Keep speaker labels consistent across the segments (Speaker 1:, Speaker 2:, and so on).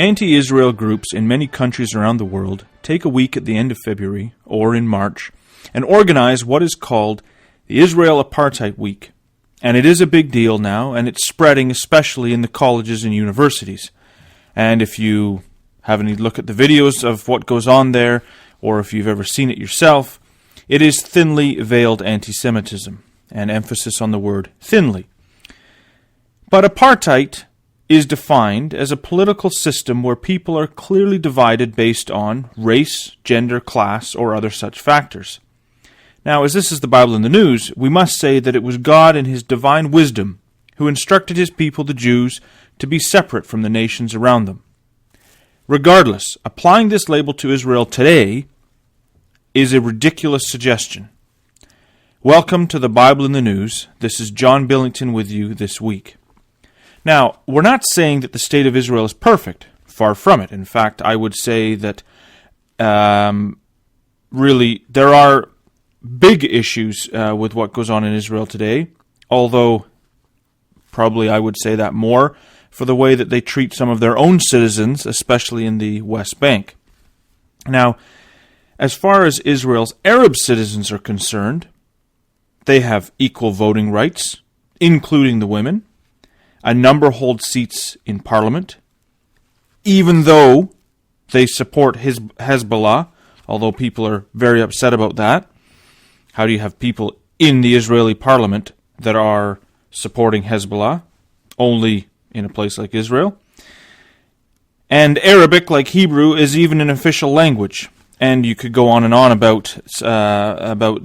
Speaker 1: Anti-Israel groups in many countries around the world take a week at the end of February, or in March, and organize what is called the Israel Apartheid Week. And it is a big deal now, and it's spreading especially in the colleges and universities. And if you have any look at the videos of what goes on there, or if you've ever seen it yourself, it is thinly veiled anti-Semitism, and emphasis on the word thinly. But apartheid is defined as a political system where people are clearly divided based on race, gender, class, or other such factors. Now, as this is the Bible in the news, we must say that it was God in His divine wisdom who instructed His people, the Jews, to be separate from the nations around them. Regardless, applying this label to Israel today is a ridiculous suggestion. Welcome to the Bible in the News. This is John Billington with you this week. Now, we're not saying that the state of Israel is perfect. Far from it. In fact, I would say that really there are big issues with what goes on in Israel today, although probably I would say that more for the way that they treat some of their own citizens, especially in the West Bank. Now, as far as Israel's Arab citizens are concerned, they have equal voting rights, including the women. A number hold seats in parliament, even though they support Hezbollah, although people are very upset about that. How do you have people in the Israeli parliament that are supporting Hezbollah, only in a place like Israel? And Arabic, like Hebrew, is even an official language. And you could go on and on about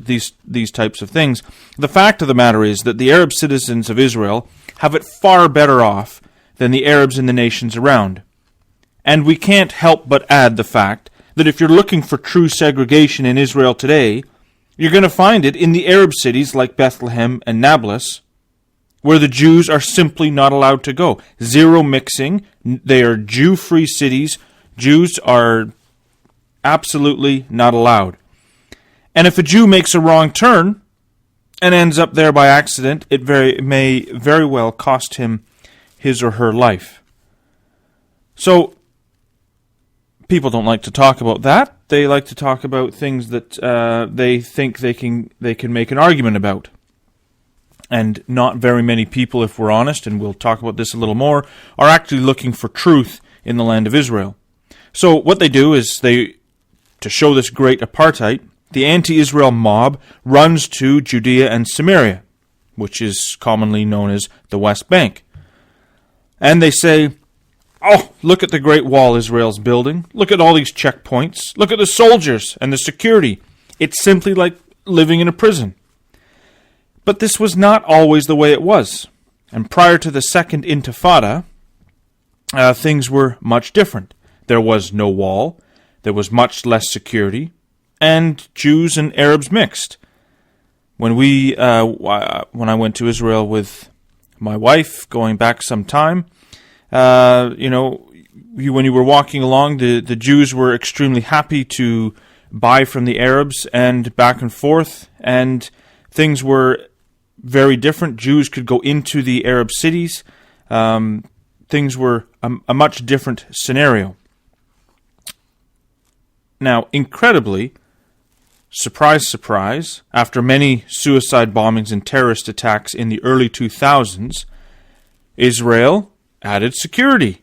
Speaker 1: these types of things. The fact of the matter is that the Arab citizens of Israel have it far better off than the Arabs in the nations around. And we can't help but add the fact that if you're looking for true segregation in Israel today, you're going to find it in the Arab cities like Bethlehem and Nablus, where the Jews are simply not allowed to go. Zero mixing. They are Jew-free cities. Jews are absolutely not allowed. And if a Jew makes a wrong turn and ends up there by accident, it may very well cost him his or her life. So, people don't like to talk about that. They like to talk about things that they think they can make an argument about. And not very many people, if we're honest, and we'll talk about this a little more, are actually looking for truth in the land of Israel. So what they do is to show this great apartheid, the anti-Israel mob runs to Judea and Samaria, which is commonly known as the West Bank. And they say, "Oh, look at the great wall Israel's building. Look at all these checkpoints. Look at the soldiers and the security. It's simply like living in a prison." But this was not always the way it was. And prior to the Second Intifada, things were much different. There was no wall. There was much less security. And Jews and Arabs mixed. When I went to Israel with my wife, going back some time, when you were walking along, the Jews were extremely happy to buy from the Arabs and back and forth, and things were very different. Jews could go into the Arab cities. Things were a much different scenario. Now, incredibly, surprise, surprise, after many suicide bombings and terrorist attacks in the early 2000s, Israel added security.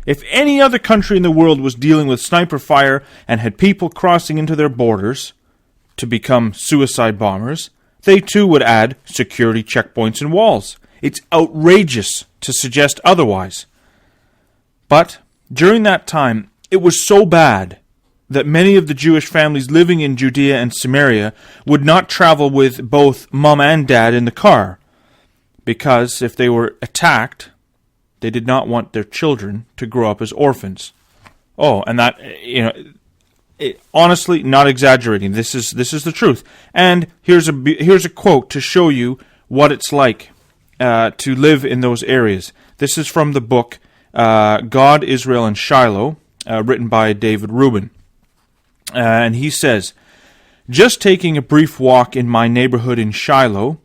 Speaker 1: If any other country in the world was dealing with sniper fire and had people crossing into their borders to become suicide bombers, they too would add security checkpoints and walls. It's outrageous to suggest otherwise. But during that time, it was so bad that many of the Jewish families living in Judea and Samaria would not travel with both mom and dad in the car, because if they were attacked, they did not want their children to grow up as orphans. Oh, and that, honestly, not exaggerating. This is the truth. And here's a quote to show you what it's like to live in those areas. This is from the book God, Israel, and Shiloh, written by David Rubin. And he says, "Just taking a brief walk in my neighborhood in Shiloh,"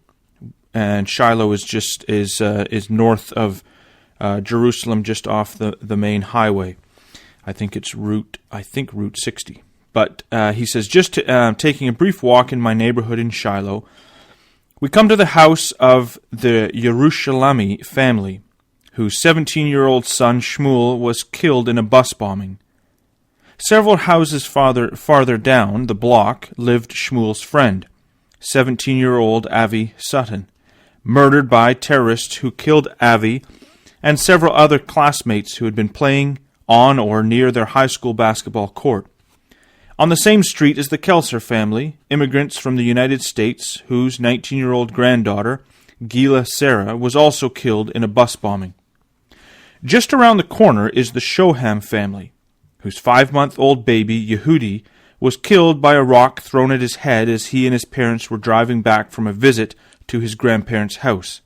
Speaker 1: and Shiloh is north of Jerusalem, just off the main highway. I think Route 60. But he says, just taking a brief walk in my neighborhood in Shiloh, we come to the house of the Yerushalmi family, whose 17-year-old son Shmuel was killed in a bus bombing. Several houses farther down the block lived Shmuel's friend, 17-year-old Avi Sutton, murdered by terrorists who killed Avi and several other classmates who had been playing on or near their high school basketball court. On the same street is the Kelser family, immigrants from the United States, whose 19-year-old granddaughter, Gila Sarah, was also killed in a bus bombing. Just around the corner is the Shoham family, whose 5-month-old baby, Yehudi, was killed by a rock thrown at his head as he and his parents were driving back from a visit to his grandparents' house.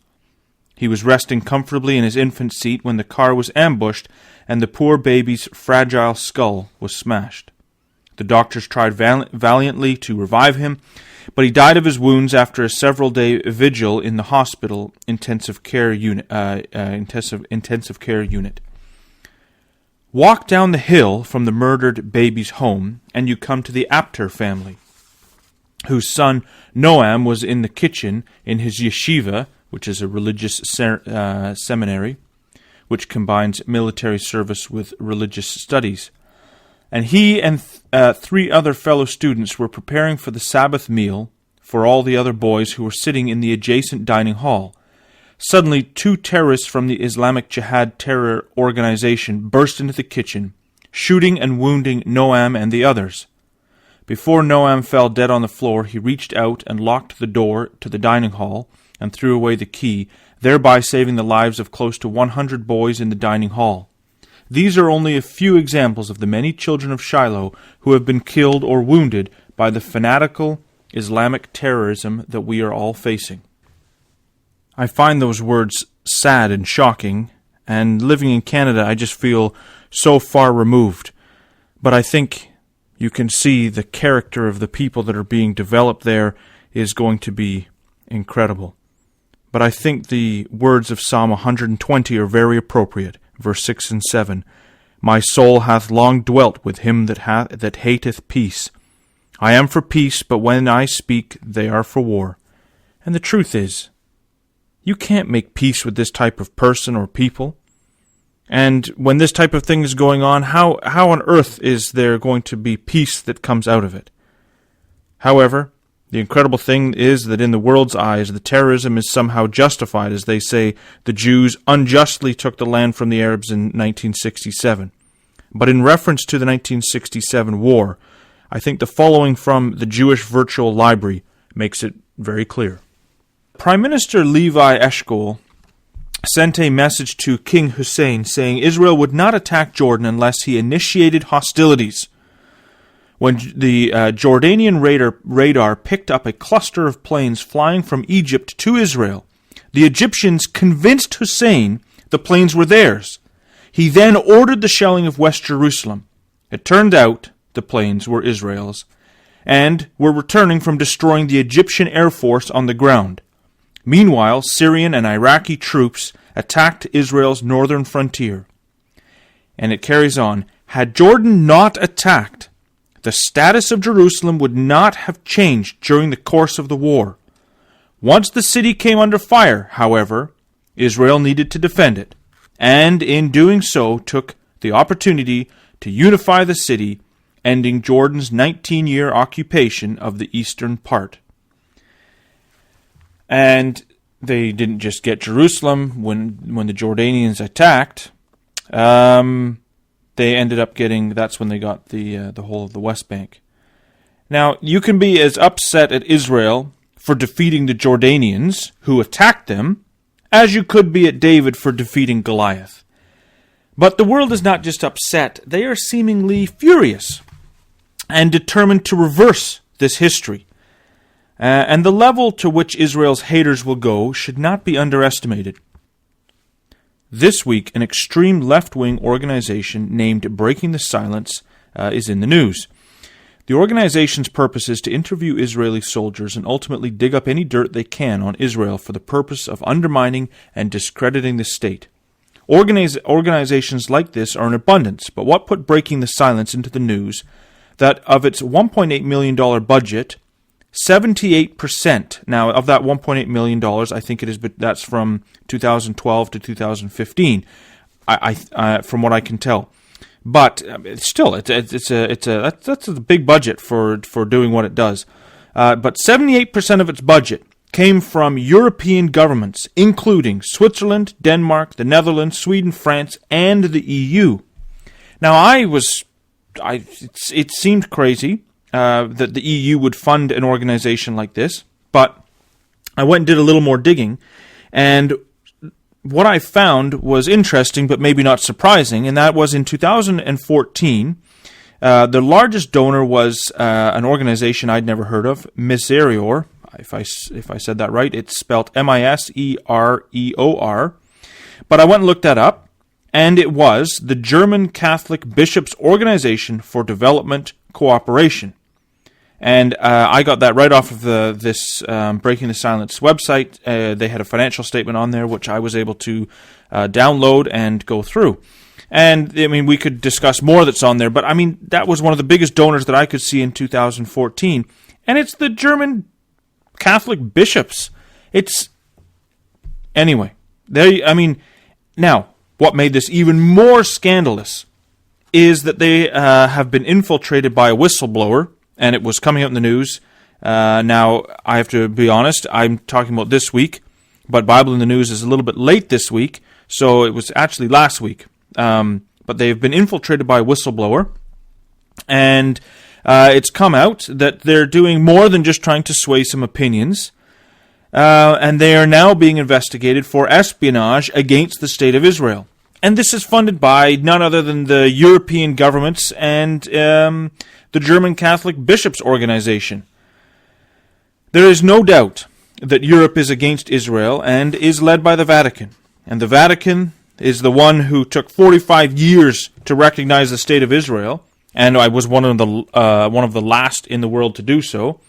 Speaker 1: He was resting comfortably in his infant seat when the car was ambushed and the poor baby's fragile skull was smashed. The doctors tried valiantly to revive him, but he died of his wounds after a several-day vigil in the hospital intensive care unit. Walk down the hill from the murdered baby's home, and you come to the Apter family, whose son Noam was in the kitchen in his yeshiva, which is a religious seminary, which combines military service with religious studies. And he and 3 other fellow students were preparing for the Sabbath meal for all the other boys who were sitting in the adjacent dining hall. Suddenly, 2 terrorists from the Islamic Jihad terror organization burst into the kitchen, shooting and wounding Noam and the others. Before Noam fell dead on the floor, he reached out and locked the door to the dining hall and threw away the key, thereby saving the lives of close to 100 boys in the dining hall. These are only a few examples of the many children of Shiloh who have been killed or wounded by the fanatical Islamic terrorism that we are all facing. I find those words sad and shocking, and living in Canada I just feel so far removed. But I think you can see the character of the people that are being developed there is going to be incredible. But I think the words of Psalm 120 are very appropriate. Verse 6 and 7, My soul hath long dwelt with him that hateth peace. I am for peace, but when I speak, they are for war. And the truth is, you can't make peace with this type of person or people. And when this type of thing is going on, how on earth is there going to be peace that comes out of it? However, the incredible thing is that in the world's eyes, the terrorism is somehow justified, as they say the Jews unjustly took the land from the Arabs in 1967. But in reference to the 1967 war, I think the following from the Jewish Virtual Library makes it very clear. Prime Minister Levi Eshkol sent a message to King Hussein saying Israel would not attack Jordan unless he initiated hostilities. When the Jordanian radar picked up a cluster of planes flying from Egypt to Israel, the Egyptians convinced Hussein the planes were theirs. He then ordered the shelling of West Jerusalem. It turned out the planes were Israel's, and were returning from destroying the Egyptian Air Force on the ground. Meanwhile, Syrian and Iraqi troops attacked Israel's northern frontier. And it carries on, had Jordan not attacked, the status of Jerusalem would not have changed during the course of the war. Once the city came under fire, however, Israel needed to defend it, and in doing so took the opportunity to unify the city, ending Jordan's 19-year occupation of the eastern part. And they didn't just get Jerusalem when the Jordanians attacked. They ended up getting, that's when they got the whole of the West Bank. Now, you can be as upset at Israel for defeating the Jordanians who attacked them as you could be at David for defeating Goliath. But the world is not just upset, they are seemingly furious and determined to reverse this history. And the level to which Israel's haters will go should not be underestimated. This week, an extreme left-wing organization named Breaking the Silence is in the news. The organization's purpose is to interview Israeli soldiers and ultimately dig up any dirt they can on Israel for the purpose of undermining and discrediting the state. Organizations like this are in abundance, but what put Breaking the Silence into the news that of its $1.8 million budget, 78%, now of that $1.8 million, I think it is, but that's from 2012 to 2015, from what I can tell. But still, that's a big budget for doing what it does. But 78% of its budget came from European governments, including Switzerland, Denmark, the Netherlands, Sweden, France, and the EU. Now, it seemed crazy that the EU would fund an organization like this, but I went and did a little more digging, and what I found was interesting, but maybe not surprising, and that was in 2014, the largest donor was an organization I'd never heard of, Misereor. If I said that right, it's spelled Misereor. But I went and looked that up, and it was the German Catholic Bishops' Organization for Development Cooperation. And I got that right off of this Breaking the Silence website. They had a financial statement on there, which I was able to download and go through. And, I mean, we could discuss more that's on there, but, I mean, that was one of the biggest donors that I could see in 2014. And it's the German Catholic bishops. Anyway, now, what made this even more scandalous is that they have been infiltrated by a whistleblower, and it was coming out in the news. Now, I have to be honest, I'm talking about this week, but Bible in the News is a little bit late this week, so it was actually last week. But they've been infiltrated by a whistleblower, and it's come out that they're doing more than just trying to sway some opinions, and they are now being investigated for espionage against the State of Israel. And this is funded by none other than the European governments and the German Catholic Bishops' Organization. There is no doubt that Europe is against Israel and is led by the Vatican. And the Vatican is the one who took 45 years to recognize the State of Israel, and I was one of the last in the world to do so.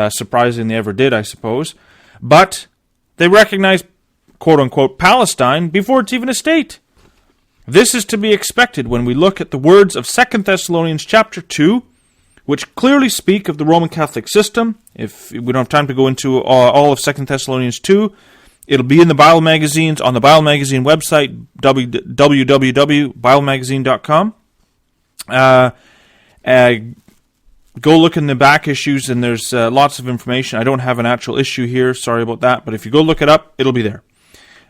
Speaker 1: Surprising they ever did, I suppose. But they recognized, quote-unquote, Palestine before it's even a state. This is to be expected when we look at the words of 2 Thessalonians chapter 2, which clearly speak of the Roman Catholic system. If we don't have time to go into all of 2 Thessalonians 2, it'll be in the Bible magazines, on the Bible magazine website, www.biblemagazine.com. Go look in the back issues, and there's lots of information. I don't have an actual issue here, sorry about that, but if you go look it up, it'll be there.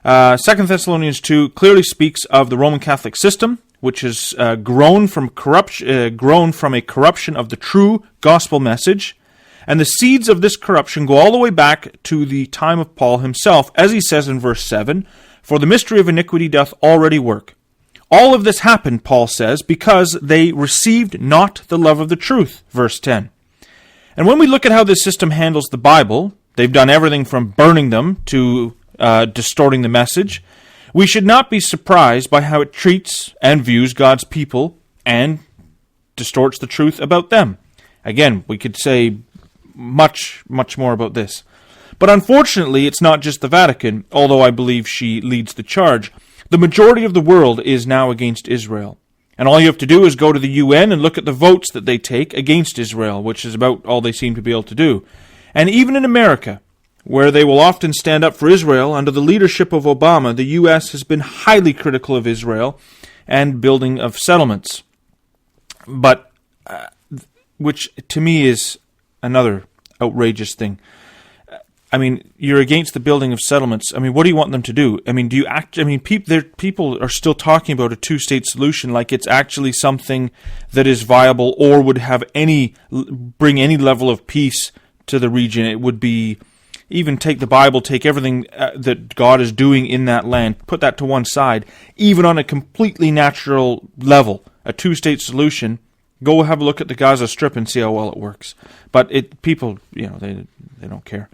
Speaker 1: 2 Thessalonians 2 clearly speaks of the Roman Catholic system, which has grown from a corruption of the true gospel message, and the seeds of this corruption go all the way back to the time of Paul himself, as he says in verse 7, "For the mystery of iniquity doth already work." All of this happened, Paul says, because they received not the love of the truth, verse 10. And when we look at how this system handles the Bible, they've done everything from burning them to distorting the message. We should not be surprised by how it treats and views God's people and distorts the truth about them. Again, we could say much, much more about this. But unfortunately, it's not just the Vatican, although I believe she leads the charge. The majority of the world is now against Israel. And all you have to do is go to the UN and look at the votes that they take against Israel, which is about all they seem to be able to do. And even in America, where they will often stand up for Israel, under the leadership of Obama, the U.S. has been highly critical of Israel and building of settlements. But, which to me is another outrageous thing. I mean, you're against the building of settlements. I mean, what do you want them to do? I mean, people are still talking about a two-state solution like it's actually something that is viable or would have bring any level of peace to the region. It would be, even take the Bible, take everything that God is doing in that land, put that to one side, even on a completely natural level, a two-state solution. Go have a look at the Gaza Strip and see how well it works. But people, they don't care.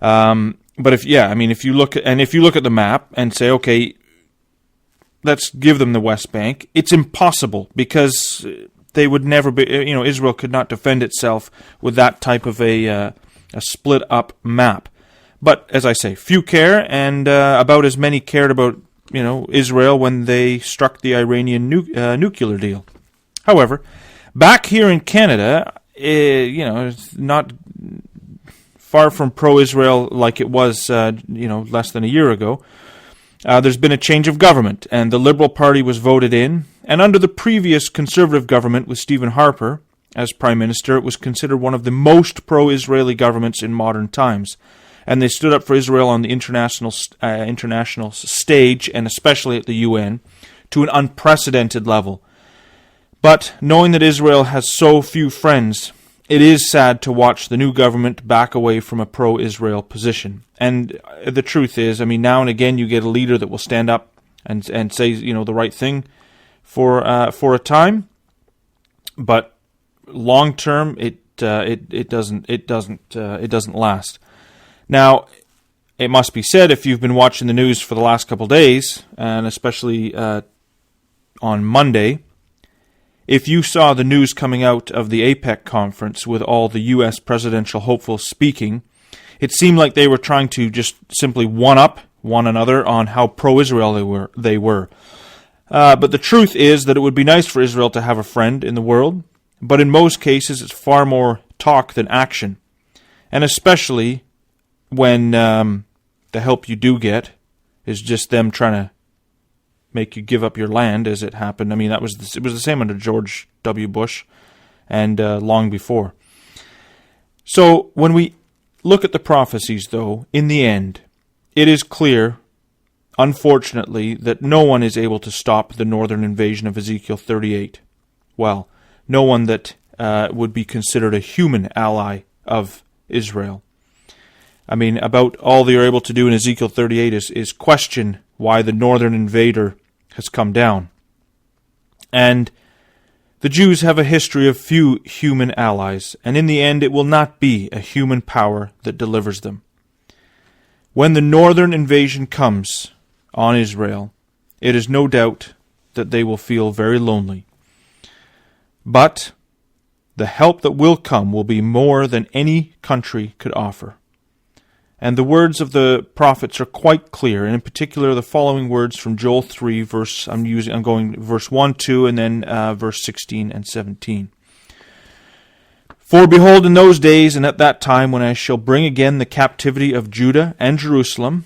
Speaker 1: But if you look at the map and say, okay, let's give them the West Bank, it's impossible because they would never be, Israel could not defend itself with that type of a split up map. But as I say, few care, and about as many cared about Israel when they struck the Iranian nuclear deal. However, back here in Canada, it's not far from pro-Israel like it was, less than a year ago. There's been a change of government, and the Liberal Party was voted in. And under the previous Conservative government with Stephen Harper as Prime Minister, it was considered one of the most pro-Israeli governments in modern times. And they stood up for Israel on the international stage, and especially at the UN, to an unprecedented level. But knowing that Israel has so few friends, it is sad to watch the new government back away from a pro-Israel position. And the truth is, now and again you get a leader that will stand up and say the right thing for a time, but long term it doesn't last. Now, it must be said, if you've been watching the news for the last couple of days, and especially on Monday, if you saw the news coming out of the APEC conference with all the U.S. presidential hopefuls speaking, it seemed like they were trying to just simply one-up one another on how pro-Israel they were. But the truth is that it would be nice for Israel to have a friend in the world, but in most cases it's far more talk than action. And especially when the help you do get is just them trying to make you give up your land, as it happened. It was the same under George W. Bush and long before. So when we look at the prophecies, though, in the end, it is clear, unfortunately, that no one is able to stop the northern invasion of Ezekiel 38. Well, no one that would be considered a human ally of Israel. About all they are able to do in Ezekiel 38 is question why the northern invader has come down. And the Jews have a history of few human allies, and in the end it will not be a human power that delivers them. When the northern invasion comes on Israel, it is no doubt that they will feel very lonely. But the help that will come will be more than any country could offer. And the words of the prophets are quite clear, and in particular the following words from Joel 3, I'm going verse 1, 2, and then verse 16 and 17. For behold, in those days and at that time, when I shall bring again the captivity of Judah and Jerusalem,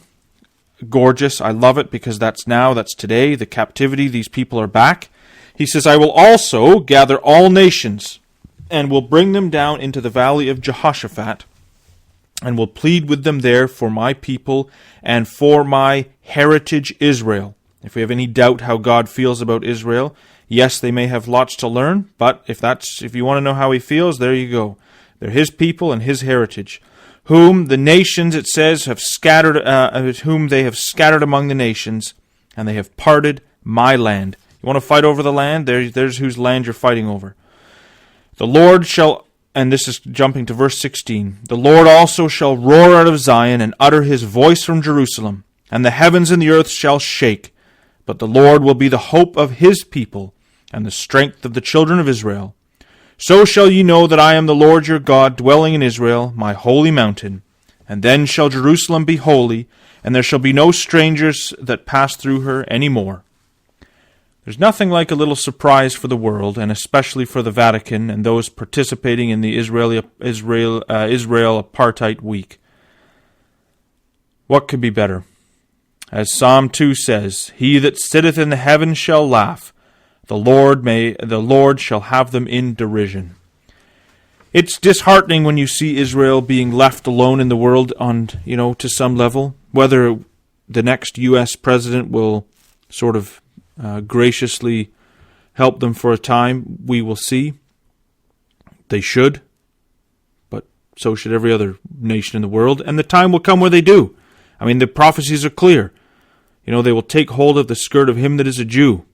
Speaker 1: gorgeous, I love it, because that's today, the captivity, these people are back. He says, I will also gather all nations, and will bring them down into the valley of Jehoshaphat, and will plead with them there for my people and for my heritage Israel. If we have any doubt how God feels about Israel, yes, they may have lots to learn, but if you want to know how he feels, there you go. They're his people and his heritage, whom the nations, it says, have scattered, whom they have scattered among the nations, and they have parted my land. You want to fight over the land? There's whose land you're fighting over. The Lord shall, and this is jumping to verse 16, the Lord also shall roar out of Zion and utter his voice from Jerusalem, and the heavens and the earth shall shake. But the Lord will be the hope of his people, and the strength of the children of Israel. So shall ye know that I am the Lord your God, dwelling in Israel, my holy mountain. And then shall Jerusalem be holy, and there shall be no strangers that pass through her any more. There's nothing like a little surprise for the world, and especially for the Vatican and those participating in the Israel Apartheid Week. What could be better? As Psalm 2 says, he that sitteth in the heavens shall laugh. The Lord shall have them in derision. It's disheartening when you see Israel being left alone in the world to some level. Whether the next U.S. president will sort of graciously help them for a time, we will see. They should, but so should every other nation in the world, and the time will come where they do. The prophecies are clear. They will take hold of the skirt of him that is a Jew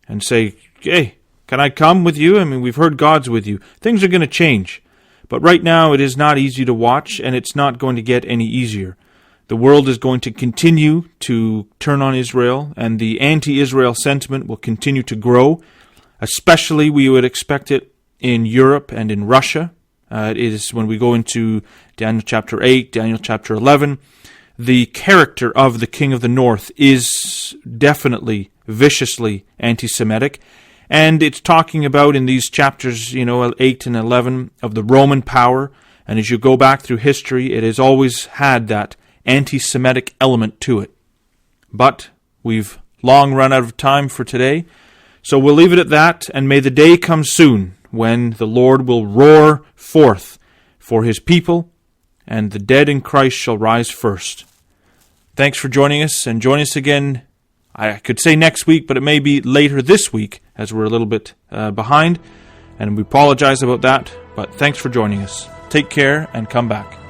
Speaker 1: and say, hey, can I come with you? We've heard God's with you. Things are going to change. But right now it is not easy to watch, and it's not going to get any easier. The world is going to continue to turn on Israel, and the anti-Israel sentiment will continue to grow. Especially we would expect it in Europe and in Russia. It is when we go into Daniel chapter 8, Daniel chapter 11, the character of the King of the North is definitely viciously anti-Semitic. And it's talking about in these chapters, 8 and 11, of the Roman power. And as you go back through history, it has always had that anti-Semitic element to it. But we've long run out of time for today, so we'll leave it at that, and may the day come soon when the Lord will roar forth for his people, and the dead in Christ shall rise first. Thanks for joining us, and join us again, I could say next week, but it may be later this week, as we're a little bit behind, and we apologize about that, but thanks for joining us. Take care, and come back.